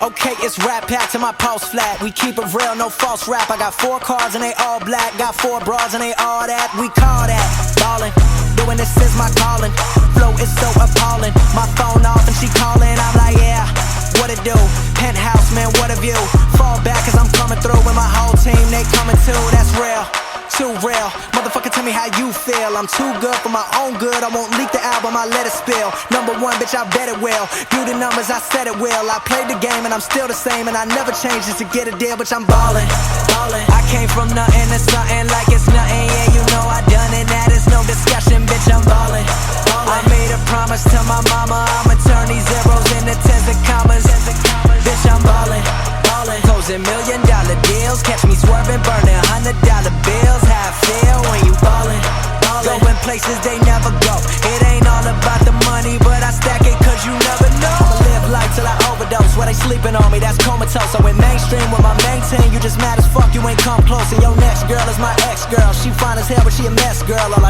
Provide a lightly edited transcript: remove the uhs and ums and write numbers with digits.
Okay, it's rap packed to my pulse flat. We keep it real, no false rap. I got 4 cars and they all black. Got 4 bras and they all that. We call that ballin'. Doing this is my calling. Flow is so appalling. My phone off and she calling. I'm like, yeah, what it do? Penthouse, man, what a view. Fall back cause I'm coming through with my whole team. They coming too, that's real. Too real, motherfucker, tell me how you feel. I'm too good for my own good. I won't leak the album, I let it spill. Number 1, bitch, I bet it will. Do the numbers, I said it will. I played the game and I'm still the same, and I never changed just to get a deal, bitch, I'm ballin', ballin'. I came from nothing to something like it's nothing. Yeah, you know I done it, that is no discussion, bitch, I'm ballin', ballin'. I made a promise to my mama, I'ma turn these zeros into tens and commas. Bitch, I'm ballin', ballin'. Closing $1 million deals, catch me swerving, burning $100 bills. How I feel when you ballin', ballin'. Going places they never go. It ain't all about the money, but I stack it cause you never know. I'ma live life till I overdose. Where they sleeping on me, that's comatose. I went mainstream with my main team. You just mad as fuck, you ain't come close. And your next girl is my ex-girl. She fine as hell, but she a mess, girl. All I